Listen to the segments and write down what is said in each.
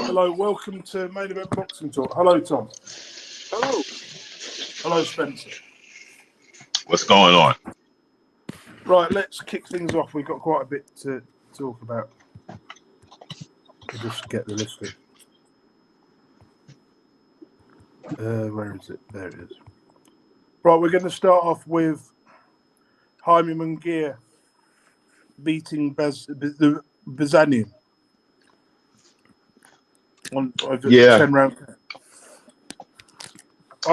Hello, welcome to Main Event Boxing Talk. Hello, Tom. Hello. Hello, Spencer. What's going on? Right, let's kick things off. We've got quite a bit to talk about. I'll just get the listing. Where is it? There it is. Right, we're going to start off with Jaime Munguia beating Bazanian on over 10 round.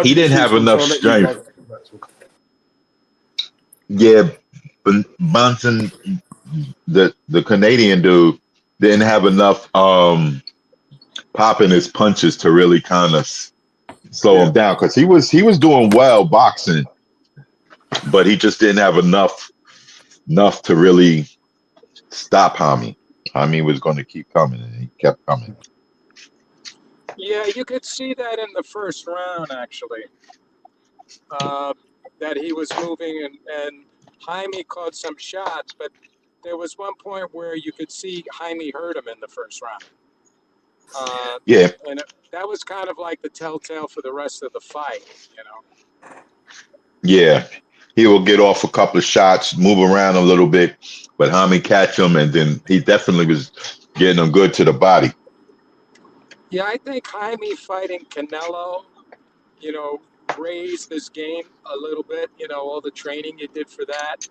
He didn't have enough strength. Yeah, but Bunsen, the Canadian dude, didn't have enough pop in his punches to really kind of slow him down, because he was doing well boxing, but he just didn't have enough to really stop Jaime. Jaime was going to keep coming, and he kept coming. Yeah, you could see that in the first round, actually, that he was moving, and Jaime caught some shots, but there was one point where you could see Jaime hurt him in the first round. And that was kind of like the telltale for the rest of the fight, you know. Yeah, he will get off a couple of shots, move around a little bit, but Jaime catch him, and then he definitely was getting him good to the body. Yeah, I think Jaime fighting Canelo, you know, raised his game a little bit. You know, all the training he did for that,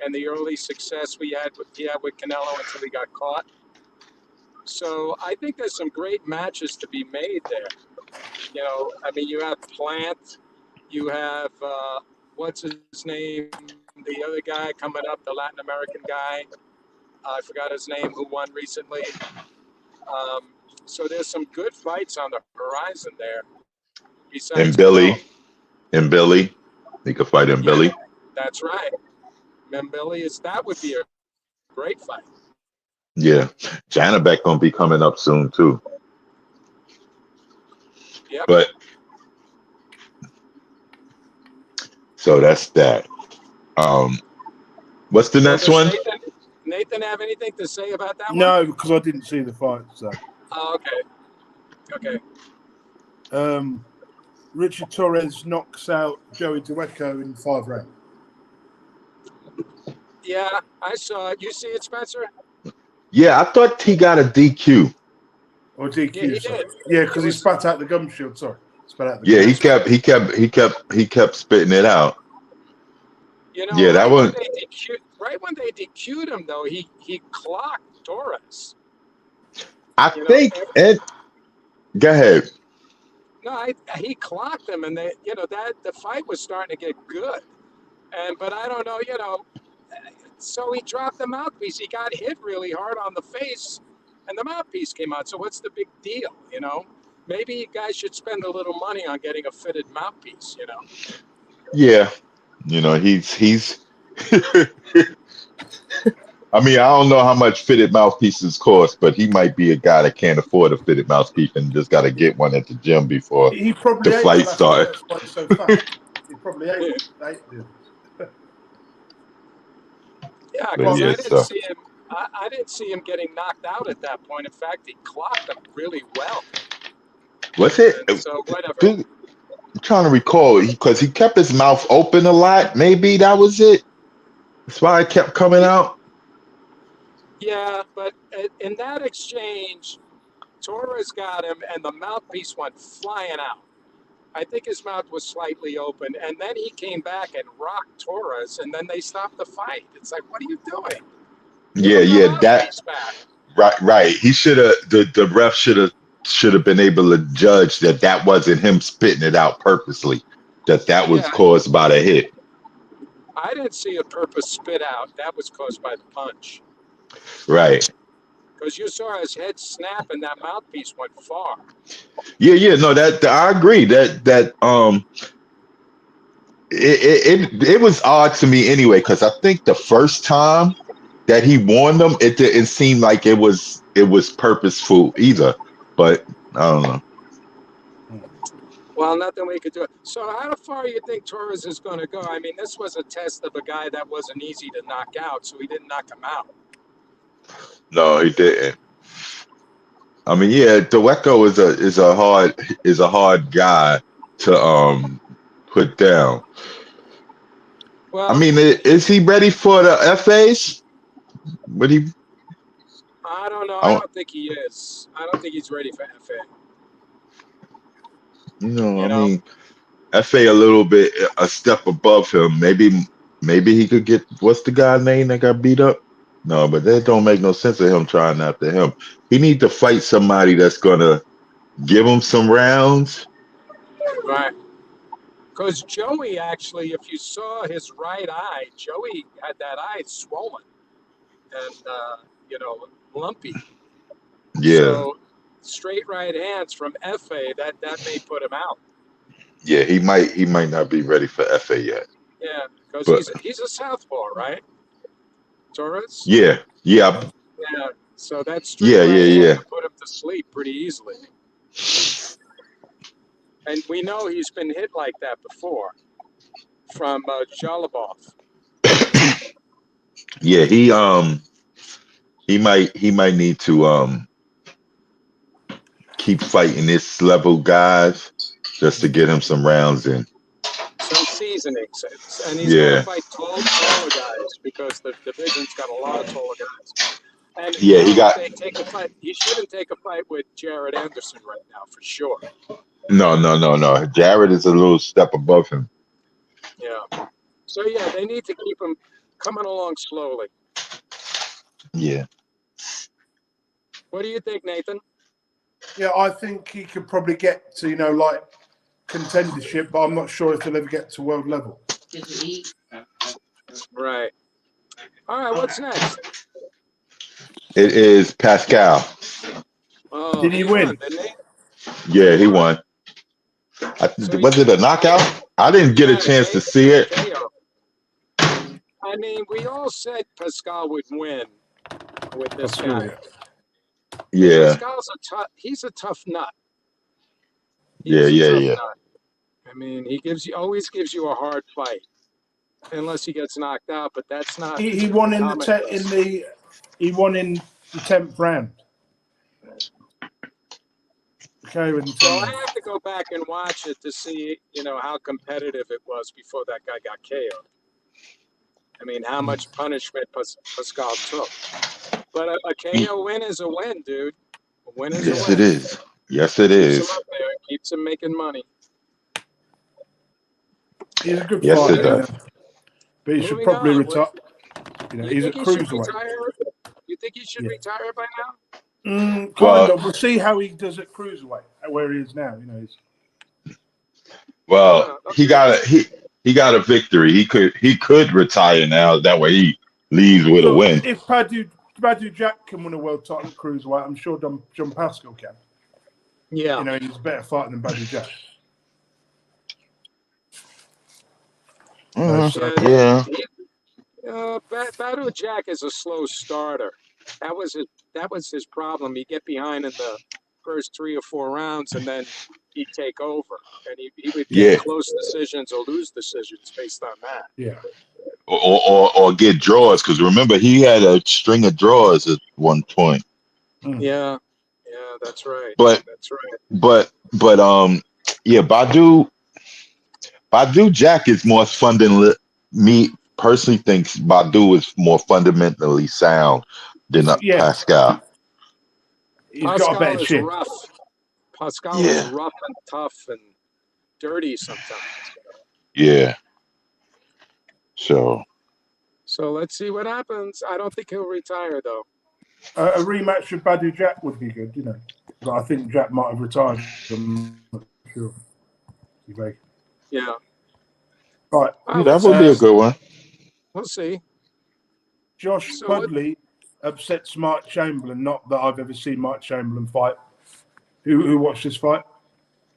and the early success he had with Canelo until he got caught. So I think there's some great matches to be made there. You know, I mean, you have Plant, you have what's his name, the other guy coming up, the Latin American guy. I forgot his name, who won recently. So there's some good fights on the horizon there. And Billy, he could fight in Billy. That's right. Mbili that would be a great fight. Yeah, Janabek gonna be coming up soon too. Yep. But so that's that. What's the next one? Nathan, have anything to say about that one? No, because I didn't see the fight. So. Oh, okay. Richard Torres knocks out Joey Dueco in 5 rounds. Yeah, I saw it. You see it, Spencer? Yeah, I thought he got a DQ. Or DQ? Yeah, he did. Yeah, because he spat out the gum shield. Sorry, spat out the yeah, gum he kept spitting it out. You know, yeah, that was right when they DQ'd him, though. He clocked Torres. I think. Go ahead. No, he clocked him, and they, you know, that the fight was starting to get good, but I don't know, you know. So he dropped the mouthpiece. He got hit really hard on the face, and the mouthpiece came out. So what's the big deal, you know? Maybe you guys should spend a little money on getting a fitted mouthpiece, you know? Yeah, you know, he's. I mean, I don't know how much fitted mouthpieces cost, but he might be a guy that can't afford a fitted mouthpiece and just got to get one at the gym before the flight starts. So fast. He probably ate it. Yeah, because I didn't see him getting knocked out at that point. In fact, he clocked him really well. What's it? So whatever. I'm trying to recall, because he kept his mouth open a lot. Maybe that was it. That's why it kept coming out. Yeah, but in that exchange, Torres got him, and the mouthpiece went flying out. I think his mouth was slightly open, and then he came back and rocked Torres, and then they stopped the fight. It's like, what are you doing? Right. He should have. The ref should have been able to judge that wasn't him spitting it out purposely. That was caused by the hit. I didn't see a purpose spit out. That was caused by the punch. Right. Because you saw his head snap and that mouthpiece went far. Yeah. No, that I agree. It was odd to me anyway, because I think the first time that he warned them, it didn't seem like it was purposeful either. But I don't know. Well, nothing we could do. So how far do you think Torres is going to go? I mean, this was a test of a guy that wasn't easy to knock out, so he didn't knock him out. No, he didn't. I mean, yeah, Dweco is a hard guy to put down. I Well, mean, is he ready for the FAs? Would he? I don't know. I I, don't think he is. I don't think he's ready for FA. I You know? mean, FA a little bit a step above him. Maybe he could get what's the guy name that got beat up? No, but that don't make no sense of him trying after him. He need to fight somebody that's gonna give him some rounds. Right. Because Joey actually, if you saw his right eye, Joey had that eye swollen and, lumpy. Yeah, So straight right hands from FA, that may put him out. yeah, he might not be ready for FA yet. Yeah, because But he's a southpaw, right? Torres? yeah, Yeah. So that straight yeah, right hand yeah, could put him to sleep pretty easily. And we know he's been hit like that before from Jalabov. yeah. Yeah, he might need to keep fighting this level guys just to get him some rounds in. Some seasonings, and he's got to Yeah. fight taller guys because the division's got a lot of taller guys. And Yeah, he got take a fight. He shouldn't take a fight with Jared Anderson right now for sure. no. Jared is a little step above him. Yeah. So yeah, they need to keep him coming along slowly. Yeah. What do you think, Nathan? Yeah, I think he could probably get to, like contendership, but I'm not sure if he'll ever get to world level. Right. All right. What's next? It is Pascal. Oh, Did he won, win? didn't he? Yeah, he won. So Was it a knockout? I didn't get a chance to see it. KO. I mean, we all said Pascal would win with this guy. Yeah. Pascal's he's a tough nut. Yeah. Nut. I mean, always gives you a hard fight, unless he gets knocked out. But that's not. He won in the 10th round. Okay, Well, I have to go back and watch it to see, how competitive it was before that guy got KO'd. I mean, how much punishment Pascal took. But a KO win is a win, dude. A win is a win. Yes, it is. Yes, it Keeps is. him up there. Keeps him making money. He's a good Yes, fighter, it does. But he should probably retire. He's a cruiserweight. You think he should retire by now? Kind of. We'll see how he does at cruiserweight, where he is now. Well, he got a victory. He could retire now. That way he leaves with a win. If Badou Jack can win a world title at cruiserweight, I'm sure John Pascal can. Yeah. He's a better fighter than Badou Jack. Yeah. Badou Jack is a slow starter. That was his problem. He'd get behind in the first 3 or 4 rounds, and then he'd take over, and he would get close decisions or lose decisions based on that. Yeah. Or get draws, because remember he had a string of draws at one point. Yeah, that's right. But Badou Jack is more fun than me personally thinks Badou is more fundamentally sound than Pascal. He's got a better chin. Rough. Pascal is rough and tough and dirty sometimes. Yeah. So let's see what happens. I don't think he'll retire though. A rematch with Badou Jack would be good, But I think Jack might have retired. I'm not sure. Yeah. Right. That would be a good one. We'll see. Josh Budley upsets Mark Chamberlain. Not that I've ever seen Mark Chamberlain fight. Who watched this fight?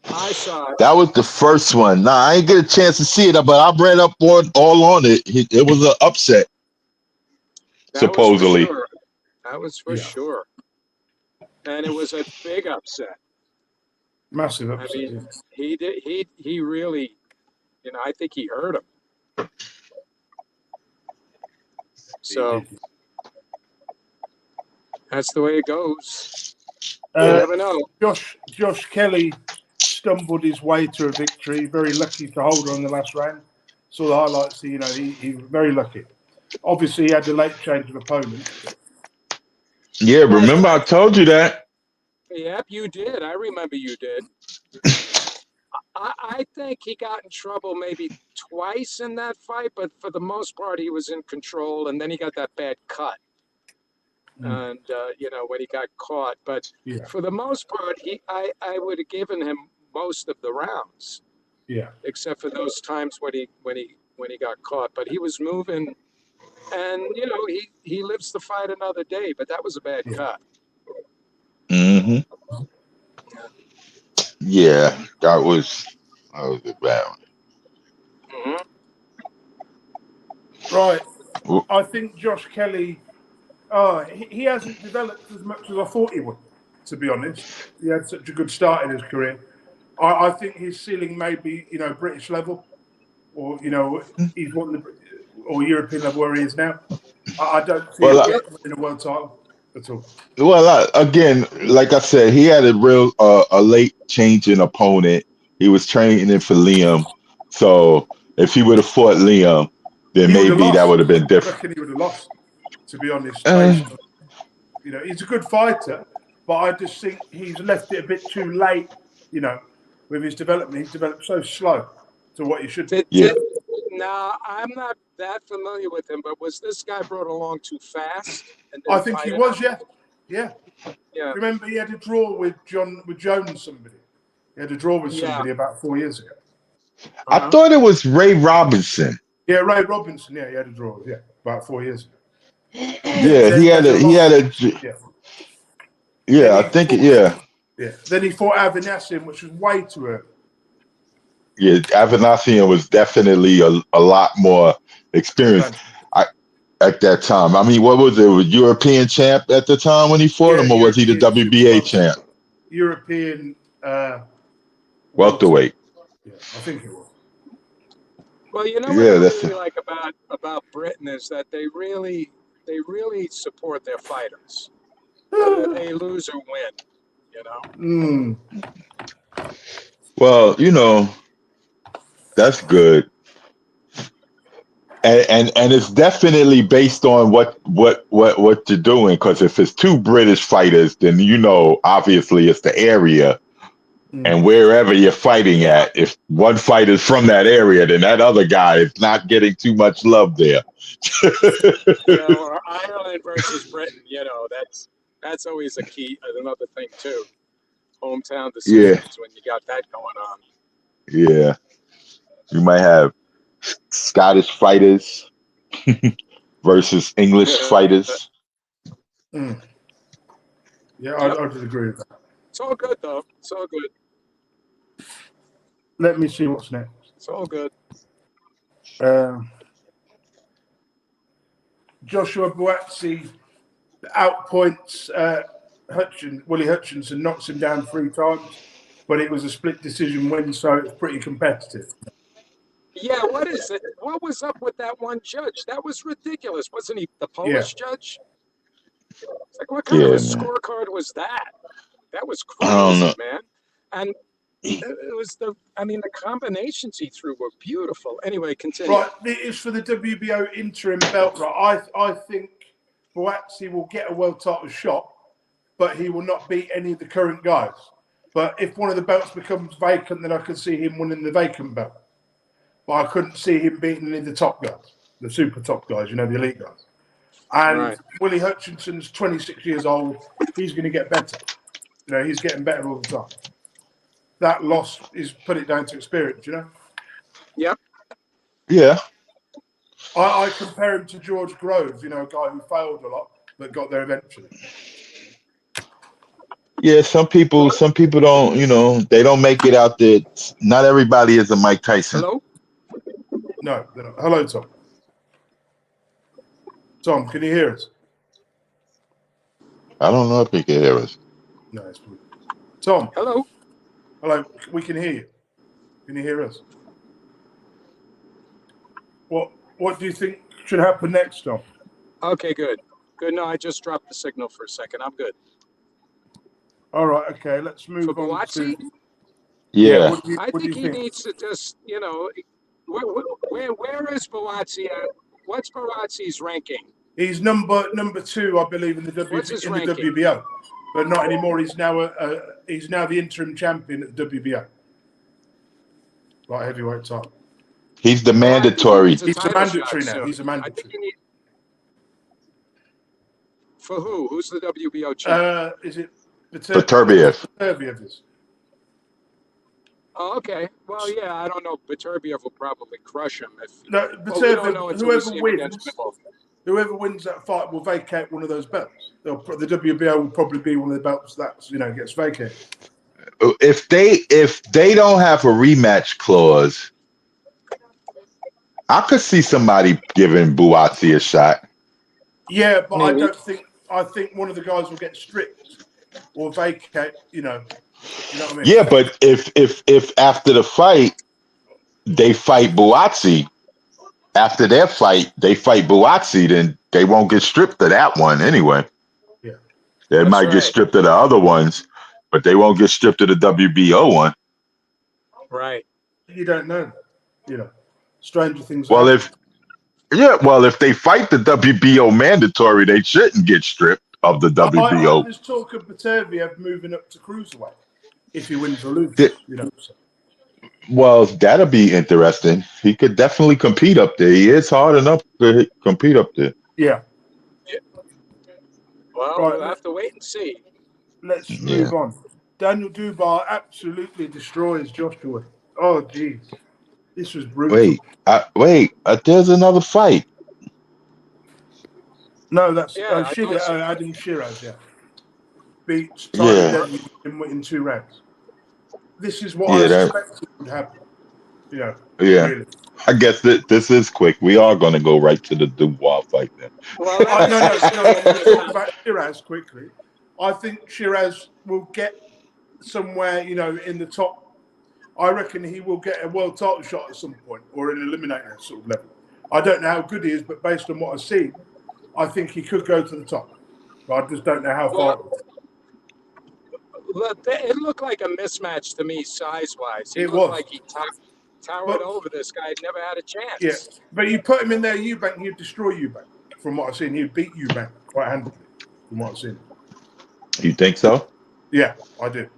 I saw it. That was the first one. Nah, I ain't get a chance to see it, but I read up all on it. It was an upset. Supposedly. That was for sure. And it was a big upset. Massive upset. I mean, he really, I think he hurt him. So that's the way it goes. You never know. Josh Kelly stumbled his way to a victory. Very lucky to hold on in the last round. Saw the highlights. He was very lucky. Obviously, he had a late change of opponent. Yeah, remember I told you that. Yep, you did. I remember you did. I think he got in trouble maybe twice in that fight, but for the most part, he was in control. And then he got that bad cut, and when he got caught. But for the most part, I would have given him most of the rounds. Yeah. Except for those times when he got caught. But he was moving, and he lives to fight another day. But that was a bad cut. Mm-hmm. Yeah, that was a bad one. Mm-hmm. Right. Well, I think Josh Kelly, he hasn't developed as much as I thought he would, to be honest. He had such a good start in his career. I think his ceiling may be, British level, or, he's one of the, or European level where he is now. I don't see him well, getting a world title at all. again, like I said, he had a real a late change in opponent. He was training for Liam, so if he would have fought Liam, then He would have maybe that lost. would have been I different. reckon he would have lost, to be honest, Uh, based on, he's a good fighter, but I just think he's left it a bit too late, with his development. He's developed so slow to what he should be. yeah. Now, I'm not that familiar with him, but was this guy brought along too fast? And I think he was, yeah. Yeah. Remember, he had a draw with Jones, somebody. He had a draw with somebody about 4 years ago. I thought it was Ray Robinson. Yeah, Ray Robinson. Yeah, he had a draw. Yeah, about 4 years ago. Yeah, he had a. Yeah, I think. Yeah. Then he fought Avanasian, which was way too early. Yeah, Avanasian was definitely a lot more experienced at that time. I mean, what was it? Was European champ at the time when he fought him, or was he the WBA champ? European Welterweight. Yeah, I think it was. Well, what I really like about Britain is that they really support their fighters, whether they lose or win. Well, that's good. And it's definitely based on what you're doing. Because if it's two British fighters, then obviously it's the area, and wherever you're fighting at. If one fighter's from that area, then that other guy is not getting too much love there. Or Ireland versus Britain. That's always a key. Another thing too. Hometown decisions when you got that going on. Yeah, you might have Scottish fighters versus English fighters. Yeah, I would agree with that. It's all good, though. It's all good. Let me see what's next. It's all good. Joshua Buatsi outpoints Willie Hutchinson, knocks him down 3 times, but it was a split decision win, so it was pretty competitive. Yeah, what is it? What was up with that one judge? That was ridiculous. Wasn't he the Polish judge? It's like, what kind of a scorecard was that? That was crazy, man. And it was the combinations he threw were beautiful. Anyway, continue. Right, it is for the WBO interim belt. Right, I think Buatsi will get a world title shot, but he will not beat any of the current guys. But if one of the belts becomes vacant, then I could see him winning the vacant belt. But I couldn't see him beating any of the top guys, the super top guys, the elite guys. And Willie Hutchinson's 26 years old. He's going to get better. He's getting better all the time. That loss is put it down to experience, Yep. Yeah. I compare him to George Groves, a guy who failed a lot but got there eventually. Yeah, some people don't, they don't make it out there. Not everybody is a Mike Tyson. Hello? No, they're not. Hello, Tom. Tom, can you hear us? I don't know if he can hear us. No, it's weird. Tom. Hello. Hello, we can hear you. Can you hear us? What do you think should happen next, Tom? Okay, good. Good. No, I just dropped the signal for a second. I'm good. All right, okay. Let's For move on Buatsi, to. Yeah, Yeah. what do you I what do think you he think? needs to just, where is Buatsi at? What's Buatsi's ranking? He's number two, I believe, in the What's his the ranking? WBO, but not anymore. He's now the interim champion at the WBO, right heavyweight title. He's the Well, I think he mandatory. needs a He's a title shot mandatory now. soon. He's a I think mandatory. he needs for who? Who's the WBO champ? Is it Beterbiev. Beterbiev is. Oh, okay. Well, yeah, I don't know. Beterbiev will probably crush him if. No, Well, we don't Beterbiev. know until we see him against Pitbull. Whoever wins that fight will vacate one of those belts. The WBO will probably be one of the belts that gets vacated. If they don't have a rematch clause, I could see somebody giving Buatsi a shot. Yeah, but Maybe. I think one of the guys will get stripped or vacate. You know what I mean? Yeah, but if after the fight they fight Buatsi, after their fight they fight Buatsi, then they won't get stripped of that one anyway. Yeah, They That's might get right. stripped of the other ones, but they won't get stripped of the WBO one. Right. you don't know. You know, stranger things Well, happen. if they fight the WBO mandatory, they shouldn't get stripped of the WBO. There's talk of Beterbiev moving up to cruiserweight if he wins or loses. Th- So. Well, that'll be interesting. He could definitely compete up there. He is hard enough to compete up there. Yeah. Yeah. Well, Right. we'll have to wait and see. Let's Yeah. move on. Daniel Dubois absolutely destroys Joshua. Oh, geez. This was brutal. Wait. There's another fight. No, that's Yeah, I thought so. Adam Shiraz, yeah. Beats Tyler Yeah. Denny in 2 rounds. This is what I Yeah. suspected would happen. Yeah. Really. I guess this is quick. We are going to go right to the Dubois fight then. Well, let me No, say something. we'll talk about Shiraz quickly. I think Shiraz will get somewhere, in the top. I reckon he will get a world title shot at some point or an eliminator sort of level. I don't know how good he is, but based on what I've seen, I think he could go to the top. But I just don't know how far. It looked like a mismatch to me, size-wise. He It looked was. like he towered over this guy. He'd never had a chance. Yeah, but you put him in there, Eubank, he'd destroy Eubank. From what I've seen, he'd beat Eubank quite handily. From what I've seen. You think so? Yeah, I do.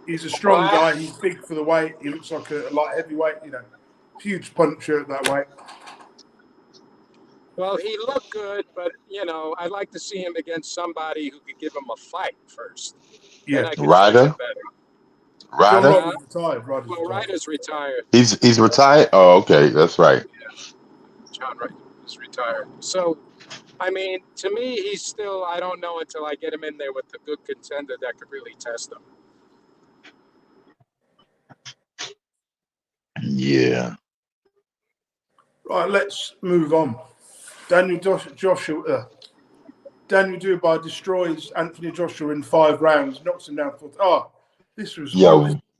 He's a strong guy. He's big for the weight. He looks like a light heavyweight. Huge puncher at that weight. Well, he looked good, but I'd like to see him against somebody who could give him a fight first. Yeah, then I could Ryder? judge him better. Ryder? Ryder's retired. He's retired? Oh, okay. That's right. Yeah. John Ryder is retired. So, I mean, to me, he's still, I don't know until I get him in there with a good contender that could really test him. Yeah. Right, let's move on. Daniel Dubois destroys Anthony Joshua in 5 rounds, knocks him down for. This was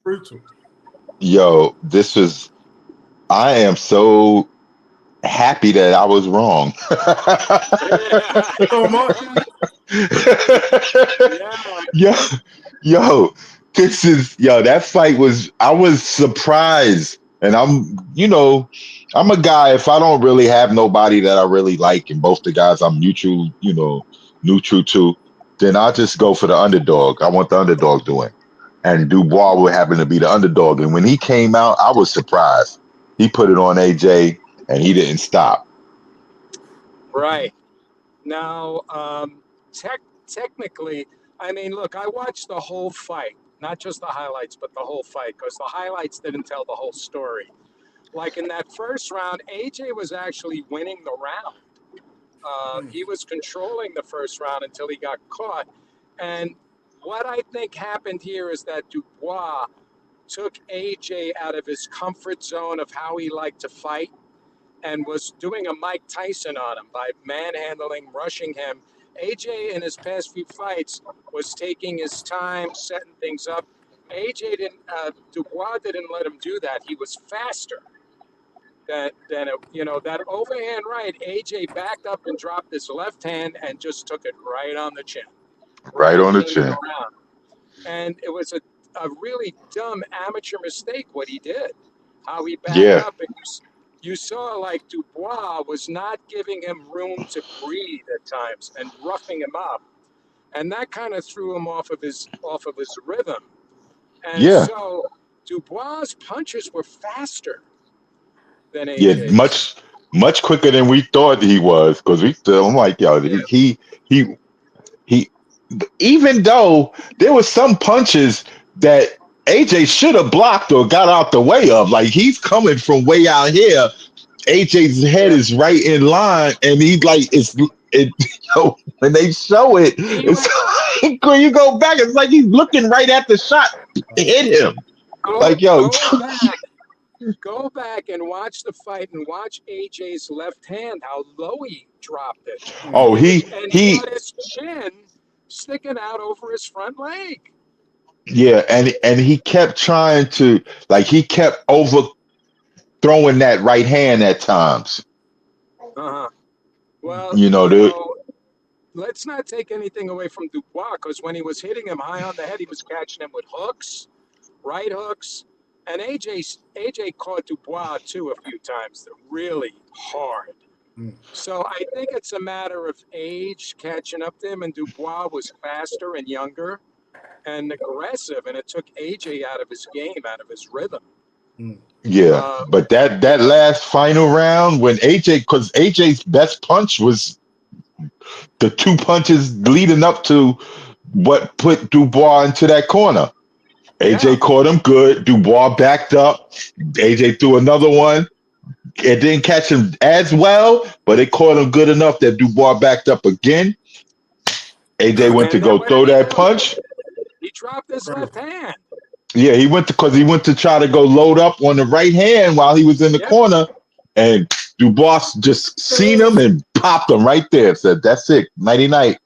brutal. Yo, I am so happy that I was wrong. So much. Yo, that fight I was surprised. And I'm a guy, if I don't really have nobody that I really like, and both the guys I'm neutral to, then I'll just go for the underdog. I want the underdog to win. And Dubois would happen to be the underdog. And when he came out, I was surprised. He put it on AJ, and he didn't stop. Right. Now, technically, I mean, look, I watched the whole fight, not just the highlights, but the whole fight, because the highlights didn't tell the whole story. Like in that first round, AJ was actually winning the round. He was controlling the first round until he got caught. And what I think happened here is that Dubois took AJ out of his comfort zone of how he liked to fight and was doing a Mike Tyson on him by manhandling, rushing him. AJ in his past few fights was taking his time, setting things up. Dubois didn't let him do that. He was faster. That overhand right, AJ backed up and dropped his left hand and just took it right on the chin. Right on the wrapping him chin. around. And it was a really dumb amateur mistake what he did, how he backed Yeah, up. And you saw like Dubois was not giving him room to breathe at times and roughing him up. And that kind of threw him off of his rhythm. And yeah, so Dubois' punches were faster than yeah. AJ's. Much quicker than we thought he was. Because I'm like, yo, Yeah. he he. Even though there was some punches that AJ should have blocked or got out the way of, like he's coming from way out here. AJ's head Yeah. is right in line, and he's like, it. When they show it, He it's went, like when you go back, it's like he's looking right at the shot, hit him. Like, yo, go back and watch the fight and watch AJ's left hand, how low he dropped it. oh, And he he, had his chin sticking out over his front leg. yeah, and he kept trying to, like, he kept overthrowing that right hand at times. Uh-huh. Well, You know, let's not take anything away from Dubois, because when he was hitting him high on the head, he was catching him with hooks, right hooks. And AJ caught Dubois too a few times, really hard. So I think it's a matter of age catching up to him, and Dubois was faster and younger and aggressive, and it took AJ out of his game, out of his rhythm. yeah, but that last final round when because AJ's best punch was the two punches leading up to what put Dubois into that corner. AJ caught him good. Dubois backed up. AJ threw another one. It didn't catch him as well, but it caught him good enough that Dubois backed up again. AJ went to And then go what throw did he that do? punch. He dropped his left hand. Yeah, he went to try to go load up on the right hand while he was in the corner, and Dubois just seen him and popped him right there. Said, "That's it, nighty night,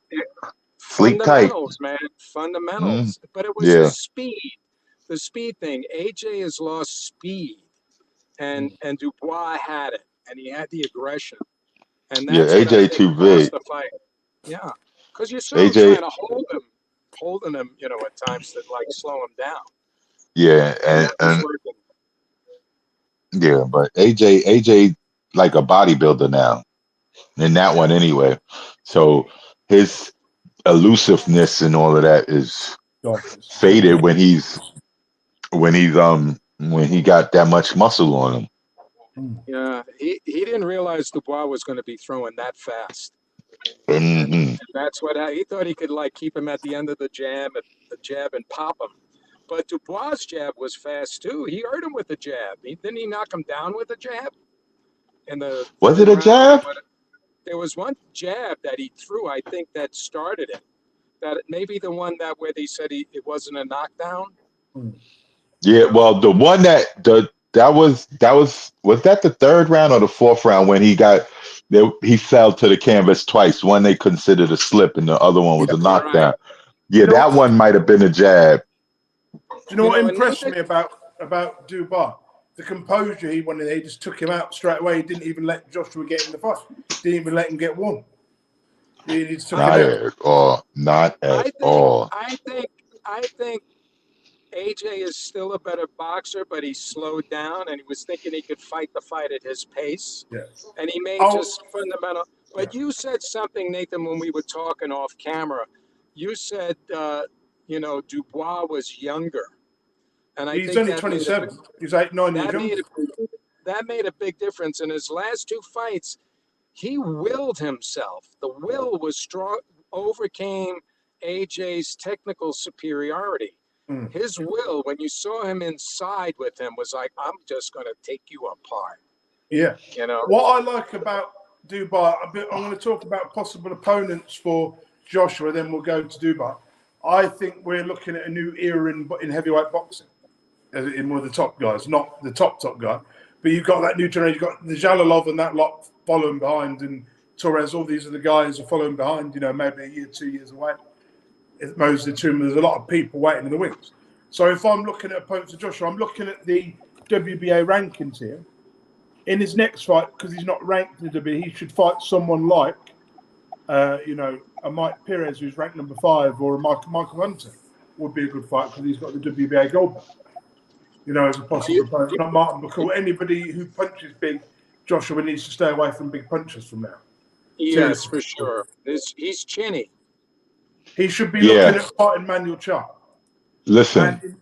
sleep tight." Fundamentals, man, fundamentals. But it was Yeah, the speed thing. AJ has lost speed, and Dubois had it, and he had the aggression, and yeah. that's what I AJ think too lost big. the fight. Yeah, because you saw him AJ, trying to holding him, at times to like slow him down, yeah, and that was and working. yeah, but AJ like a bodybuilder now in that one anyway. So his elusiveness and all of that is faded when he got that much muscle on him. Yeah, he didn't realize Dubois was going to be throwing that fast. Mm-hmm. And that's what he thought he could like keep him at the end of the jab and pop him. But Dubois' jab was fast too. He hurt him with the jab. Didn't he knock him down with a jab in the Was third it a round? jab? There was one jab that he threw, I think, that started it. That maybe the one that where they said it wasn't a knockdown. Yeah, well, the one that was that the third round or the fourth round when he fell to the canvas twice. One they considered a slip, and the other one was a knockdown. Right. Yeah, that one might have been a jab. Do you know what impressed me about Dubois? The composure he wanted. He just took him out straight away. He didn't even let Joshua get in the fight. Didn't even let him get one. He just took Not him out. at all. Not at all. I think AJ is still a better boxer, but he slowed down and he was thinking he could fight the fight at his pace. Yeah. And he made just fundamental. But you said something, Nathan, when we were talking off camera. You said, Dubois was younger. And he's only 27. He's 9 years young. That made a big difference. In his last two fights, he willed himself. The will was strong, overcame AJ's technical superiority. His will, when you saw him inside with him, was like, I'm just going to take you apart. Yeah. What I like about Dubois, I'm going to talk about possible opponents for Joshua, then we'll go to Dubois. I think we're looking at a new era in heavyweight boxing, in one of the top guys, not the top guy. But you've got that new generation. You've got the Jalalov and that lot following behind, and Torres, all these are the guys are following behind, maybe a year, 2 years away. Most of the two, there's a lot of people waiting in the wings. So if I'm looking at opponents of Joshua, I'm looking at the WBA rankings here. In his next fight, because he's not ranked in the WBA, he should fight someone like a Mike Perez who's ranked number 5, or a Michael Hunter would be a good fight because he's got the WBA gold belt. As a possible opponent. Not Martin McCall. Anybody who punches big, Joshua needs to stay away from big punches from now. Yes, for sure. He's chinny. He should be looking at fighting Manuel Charr. Listen,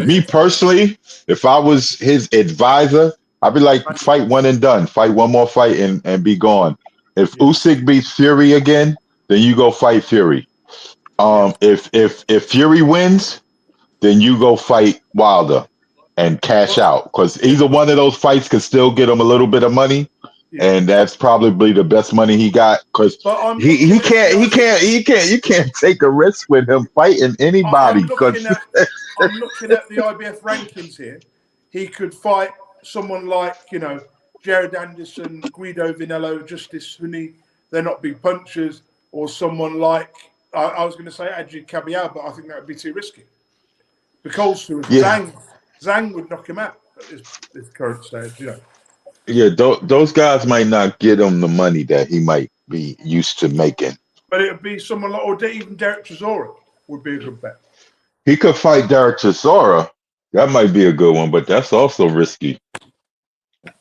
me personally, if I was his advisor, I'd be like, fight one and done. Fight one more fight and be gone. If Usyk beats Fury again, then you go fight Fury. If Fury wins, then you go fight Wilder and cash out, because either one of those fights could still get him a little bit of money, and that's probably the best money he got, because you can't take a risk with him fighting anybody. I'm looking at the IBF rankings here. He could fight someone like Jared Anderson, Guido Vinello, Justice Huni. They're not big punchers, or someone like I was going to say Adji Kabial, but I think that would be too risky. Because Zhang would knock him out at this current stage, Yeah, those guys might not get him the money that he might be used to making. But it would be someone like, or even Derek Chisora would be a good bet. He could fight Derek Chisora. That might be a good one, but that's also risky.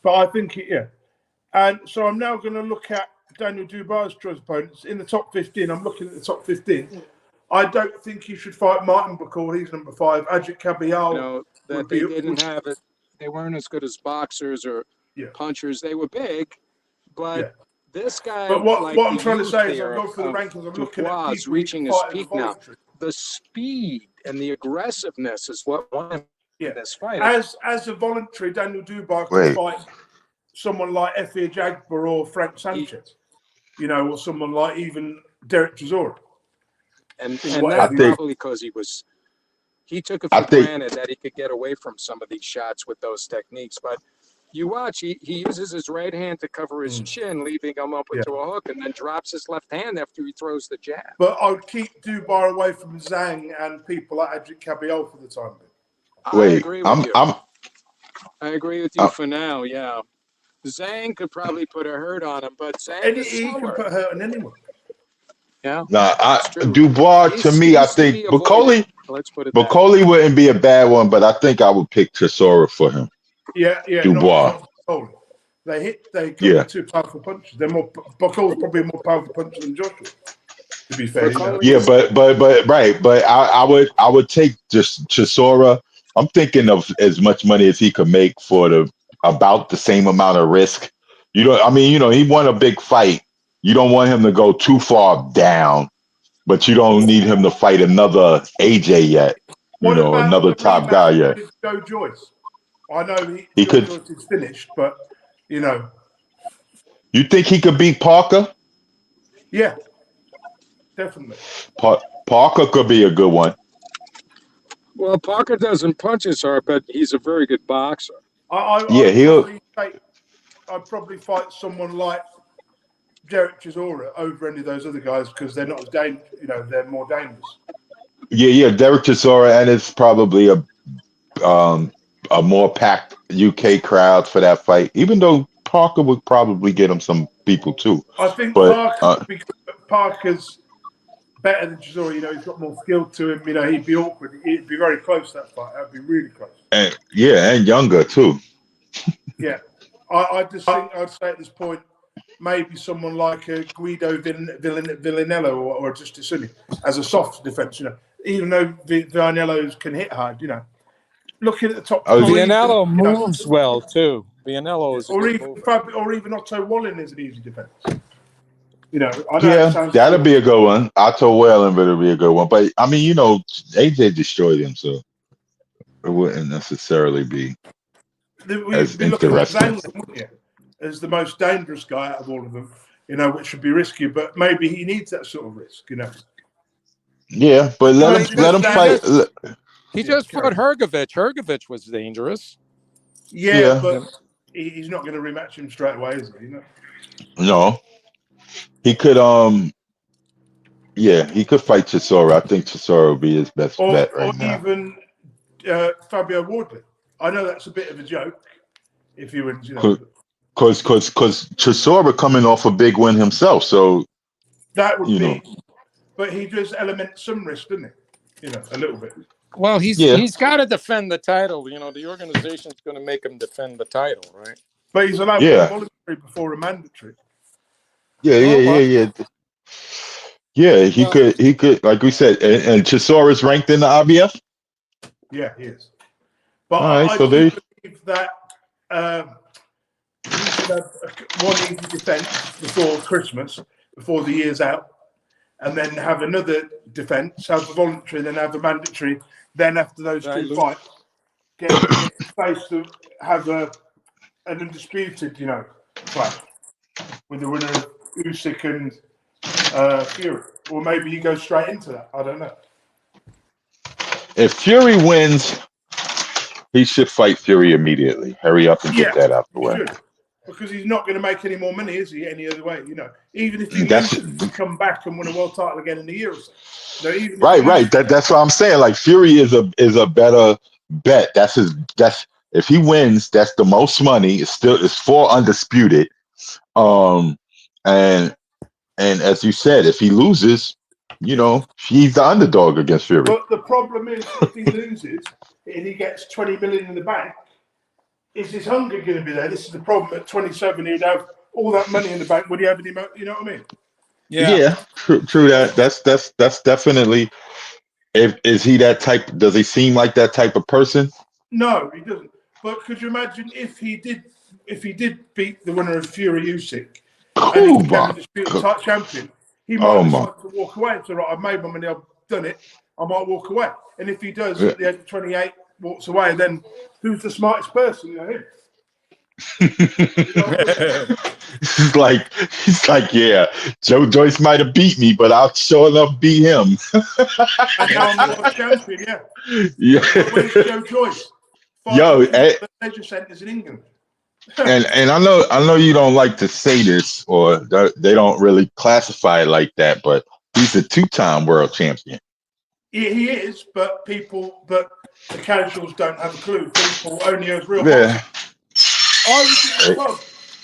But I think, And so I'm now going to look at Daniel Dubois' choice opponents. In the top 15, I'm looking at the top 15. I don't think he should fight Martin Bacall. He's number 5. Ajit Kabial. That they didn't have it. They weren't as good as boxers or punchers. They were big, but this guy. But what I'm trying to say is, I'm going for the rankings. I'm looking at people reaching his peak now. The speed and the aggressiveness is what won him this fight. As a voluntary, Daniel Dubois can fight someone like Efir Jagbar or Frank Sanchez, or someone like even Derek Chisora. And that's probably because he took it for granted that he could get away from some of these shots with those techniques. But you watch, he uses his right hand to cover his chin, leaving him up into a hook, and then drops his left hand after he throws the jab. But I would keep Dubois away from Zhang and people like Adric Cabiol for the time being. Wait, I agree with you for now, yeah. Zhang could probably put a hurt on him, but Zhang is slower. He can put a hurt on anyone. Yeah. Dubois, to me, I think Bacoli wouldn't be a bad one, but I think I would pick Chisora for him. Yeah. Dubois. They go two powerful punches. Bacoli's probably a more powerful puncher than Joshua, to be fair. Yeah, but I would take just Chisora. I'm thinking of as much money as he could make for about the same amount of risk. He won a big fight. You don't want him to go too far down, but you don't need him to fight another AJ yet. Another top guy yet. Joe Joyce. I know Joyce is finished, but You think he could beat Parker? Yeah, definitely. Parker could be a good one. Well, Parker doesn't punch as hard, but he's a very good boxer. I'd probably fight someone like Derek Chisora over any of those other guys because they're not as dangerous. They're more dangerous. Yeah, Derek Chisora, and it's probably a more packed UK crowd for that fight. Even though Parker would probably get him some people too. I think Parker's better than Chisora. He's got more skill to him. He'd be awkward. It'd be very close, that fight. That'd be really close. And younger too. Yeah, I just think I'd say at this point maybe someone like a Guido Villanello or just Sunni as a soft defense. Even though Villanello can hit hard. Looking at the top. Villanello moves well too. Villanello is or even Otto Wallin is an easy defense. That'll be a good one. Otto Wallin would be a good one. But AJ destroyed him, so it wouldn't necessarily be as interesting. Zhang, as the most dangerous guy out of all of them, which should be risky, but maybe he needs that sort of risk, Yeah, but let him fight. He just fought Hrgovic. Hrgovic was dangerous. Yeah, but he's not going to rematch him straight away, is he? No. He could he could fight Chisora. I think Chisora would be his best bet right now. Or even Fabio Wardley. I know that's a bit of a joke. If you would, Because Chisora coming off a big win himself, so That would you be, know. but he does element some risk, doesn't he? A little bit. Well, Yeah. he's got to defend the title. The organization's going to make him defend the title, right? But he's allowed Yeah. one voluntary before a mandatory. Yeah, Oh, well. yeah. He could, like we said, and Chisora's ranked in the IBF. Yeah, he is. But All right, I so do believe that he should have one easy defense before Christmas, before the year's out, and then have another defense, have a voluntary, then have a mandatory. Then after those two fights, get space to have an undisputed, clash with the winner of Usyk and Fury, or maybe he goes straight into that. I don't know. If Fury wins, he should fight Fury immediately. Hurry up and get that out the way. Should. Because he's not going to make any more money, is he? Any other way, Even if he loses, he come back and win a world title again in a year or so. Right. That's what I'm saying. Like Fury is a better bet. That's if he wins, that's the most money. It's 4 undisputed. And as you said, if he loses, he's the underdog against Fury. But the problem is, if he loses and he gets 20 million in the bank, is his hunger going to be there? This is the problem. At 27, he'd have all that money in the bank. Would he have any? You know what I mean? Yeah. True. That's definitely. Is he that type? Does he seem like that type of person? No, he doesn't. But could you imagine if he did beat the winner of Fury Usyk and he became a disputed title champion? He might decide to walk away. So right, I've made my money. I've done it. I might walk away. And if he does at the age of 28, walks away, then who's the smartest person? Him. He's like, yeah, Joe Joyce might have beat me, but I'll sure enough beat him. And now I'm the world champion, Yeah. Where's Joe Joyce? The leisure centres in England. and I know you don't like to say this, or they don't really classify it like that, but he's a 2-time world champion. He is, but the casuals don't have a clue. People only have real. Yeah. I was in the pub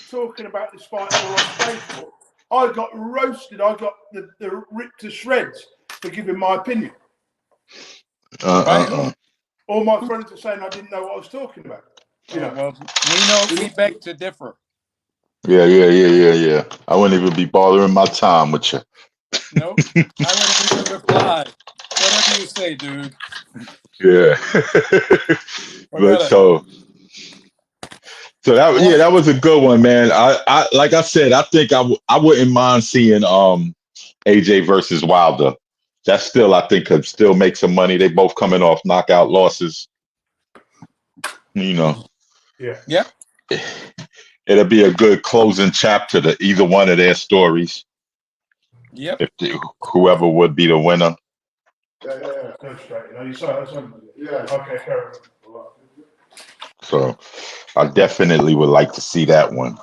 talking about this fight all on Facebook. I got roasted. I got the ripped to shreds for giving my opinion. All my friends are saying I didn't know what I was talking about. Well, we beg to differ. Yeah. I wouldn't even be bothering my time with you. Nope. I wouldn't even reply. Whatever you say, dude. Yeah. But so that was a good one, man. I like I said, I think I wouldn't mind seeing AJ versus Wilder. That still, I think, could still make some money. They both coming off knockout losses. Yeah. It'll be a good closing chapter to either one of their stories. Yep. If whoever would be the winner. Yeah. You saw that. Yeah. Okay. Fair. So I definitely would like to see that one.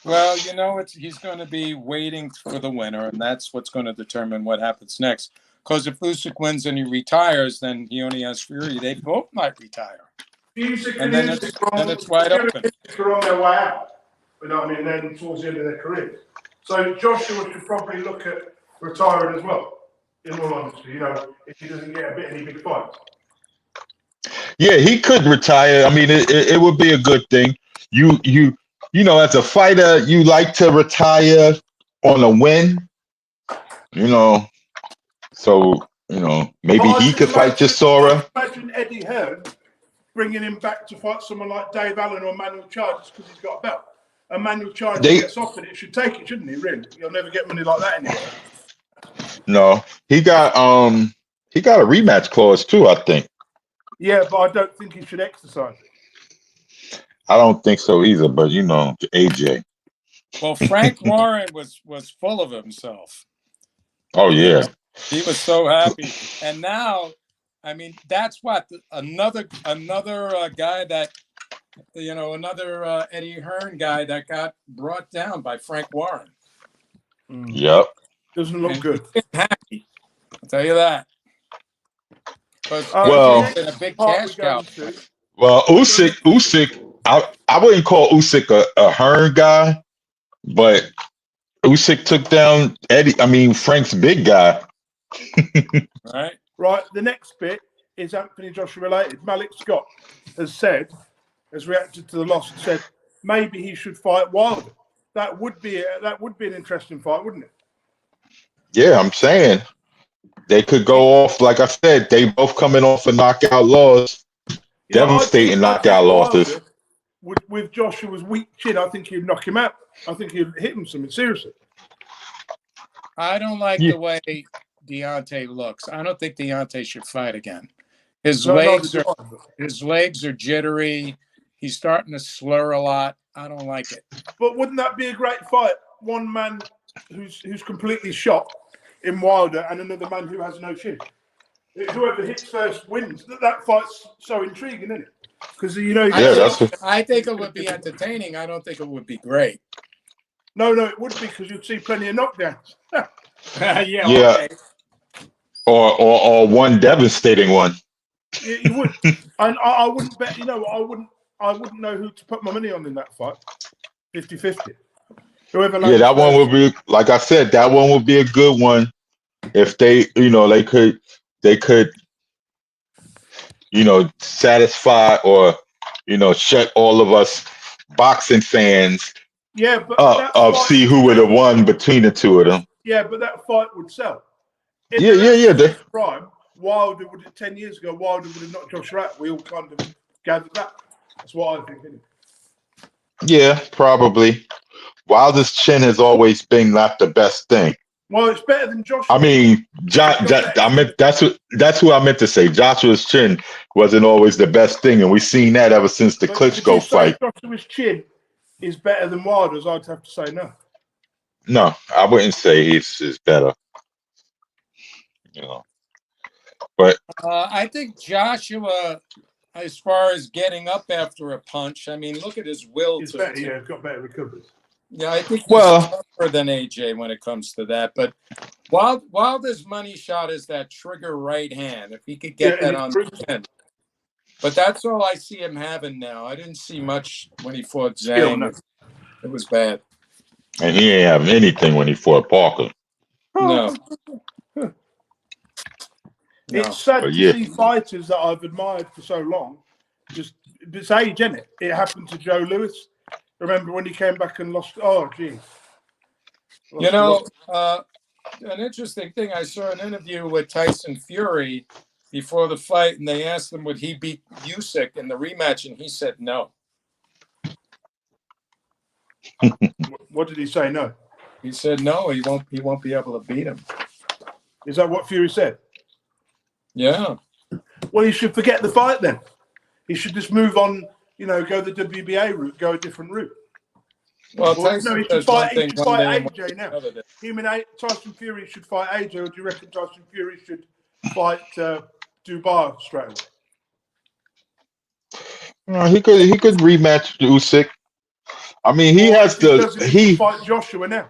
Well, he's going to be waiting for the winner, and that's what's going to determine what happens next. Because if Usyk wins and he retires, then he only has Fury. They both might retire. And then it's wide open. They're on their way out. You know what I mean? Then towards the end of their career. So Joshua should probably look at retiring as well, in all honesty, if he doesn't get any big fights. Yeah, he could retire. I mean, it would be a good thing. You as a fighter, you like to retire on a win. So maybe he could fight Chisora. Imagine Eddie Hearn bringing him back to fight someone like Dave Allen or Manuel Charles because he's got a belt. And Manuel Charles gets offered it, should take it, shouldn't he? Really, you'll never get money like that anymore. No, he got a rematch clause too, I think. Yeah, but I don't think he should exercise it. I don't think so either, but AJ. Well, Frank Warren was full of himself. Oh yeah. He was so happy. And now, I mean, that's what another guy that another Eddie Hearn guy that got brought down by Frank Warren. Yep. Doesn't look good. Happy. I'll tell you that. Well, a big cash cow. Well, Usyk, I wouldn't call Usyk a Hearn guy, but Usyk took down Frank's big guy. Right? Right. The next bit is Anthony Joshua related. Malik Scott has reacted to the loss and said maybe he should fight Wilder. That would be an interesting fight, wouldn't it? Yeah, I'm saying they could go off. Like I said, they both coming off of knockout losses, devastating knockout losses. With Joshua's weak chin, I think he'd knock him out. I think he'd hit him something seriously. I don't like the way Deontay looks. I don't think Deontay should fight again. His legs are jittery. He's starting to slur a lot. I don't like it. But wouldn't that be a great fight? One man who's completely shot in Wilder and another man who has no chin. Whoever hits first wins. That fight's so intriguing, isn't it? Because I think it would be entertaining. I don't think it would be great. No, it would be because you'd see plenty of knockdowns. Yeah. Okay. Or one devastating one. Yeah, you would. And I wouldn't bet. I wouldn't know who to put my money on in that fight. 50-50. Whoever. Yeah, that one would be, like I said, that one would be a good one if they could satisfy or shut all of us boxing fans see who would have won between the two of them. Yeah, but that fight would sell. Yeah. Prime, Wilder would 10 years ago. Wilder would have knocked Joshua out. We all kind of gathered that. That's what I think. Isn't it? Yeah, probably. Wilder's chin has always been not the best thing. Well, it's better than Joshua. I mean, that's who I meant to say. Joshua's chin wasn't always the best thing, and we've seen that ever since the Klitschko fight. Joshua's chin is better than Wilder's. I'd have to say no. No, I wouldn't say he's better. But I think Joshua, as far as getting up after a punch, I mean, look at his will. He's better. Yeah, he's got better recovery. Yeah, I think he's tougher than AJ when it comes to that. But Wilder's money shot is that trigger right hand. If he could get that on the chin. But that's all I see him having now. I didn't see much when he fought Zhang. It was bad. And he ain't have anything when he fought Parker. No. It's sad to see fighters that I've admired for so long. It's age, isn't it? It happened to Joe Louis. Remember when he came back and lost? Oh, geez. An interesting thing. I saw an interview with Tyson Fury before the fight, and they asked him would he beat Usyk in the rematch, and he said no. What did he say? No. He said no. He won't be able to beat him. Is that what Fury said? Yeah. Well, he should forget the fight then. He should just move on. Go the WBA route, go a different route. Well, Tyson he should fight AJ now. Tyson Fury should fight AJ, or do you reckon Tyson Fury should fight Dubois straight away? He could rematch Usyk. I mean, he fight Joshua now.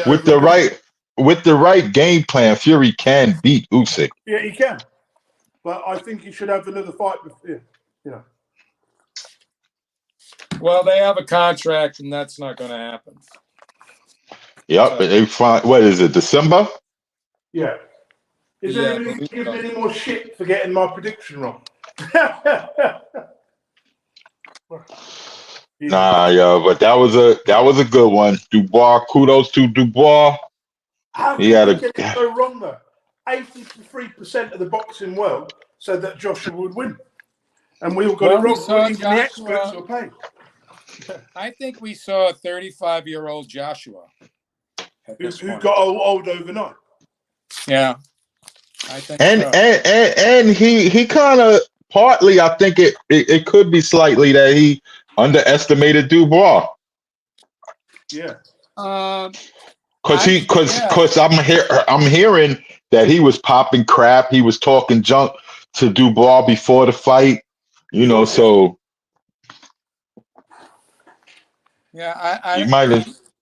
With the right game plan, Fury can beat Usyk. Yeah, he can. But I think he should have another fight. Well, they have a contract, and that's not going to happen. Yep, but they find, what is it, December? Yeah. Is there anybody giving any more shit for getting my prediction wrong? Nah, but that was a good one. Dubois, kudos to Dubois. How did he get it so wrong though? 83% of the boxing world said that Joshua would win, and we all got it wrong. Even the experts were paid. I think we saw a 35-year-old Joshua who got old overnight. Yeah, I think. And he kind of partly, I think it could be slightly that he underestimated Dubois. Yeah. Because I'm hearing that he was popping crap. He was talking junk to Dubois before the fight. So. Yeah,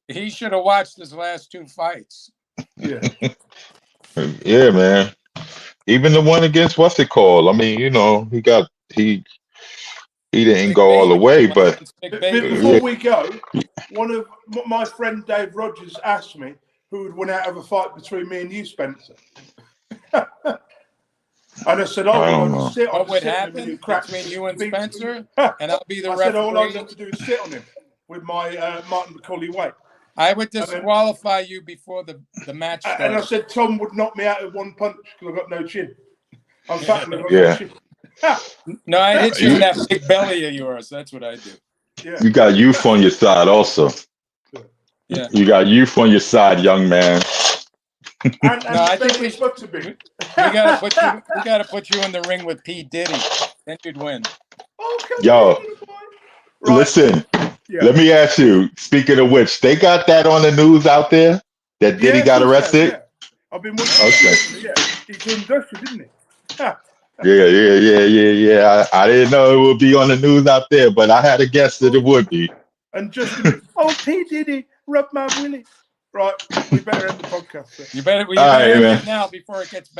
he should have watched his last two fights. Yeah. Yeah, man. Even the one against what's it called? I mean, he didn't Big go all the baby. way, but Big baby. Before we go, one of my friend Dave Rogers asked me who would win out of a fight between me and you, Spencer. And I said, "Oh, I well, don't I'll know. just sit. I'll What just would sit on him and happen he'll crack between you and beat- Spencer? I And I'll be the said, all I'd referee. have to do is sit on him with my Martin McCauley weight. I would then- disqualify you before the match And I started. said, Tom would knock me out with one punch because I've got no chin. I'm fat and I've got Yeah. no chin. No, I hit you in that big belly of yours. That's what I do. Yeah. You got youth on your side also. Yeah. You got youth on your side, young man. And No, I think Bentley's Butterby. We gotta put you in the ring with P. Diddy. Then you'd win. Oh, come Yo, on, boy. Right. listen, Yeah. let me ask you, speaking of which, they got that on the news out there? That Diddy Yeah, got of course arrested? they have, yeah. I've been watching. Okay. Yeah. He's doing dusty, didn't he? Yeah. I didn't know it would be on the news out there, but I had a guess that it would be. And Justin, oh, P. Diddy, rub my willy. Right, we better end the podcast. Sir. You better All right, end man. it now before it gets bad.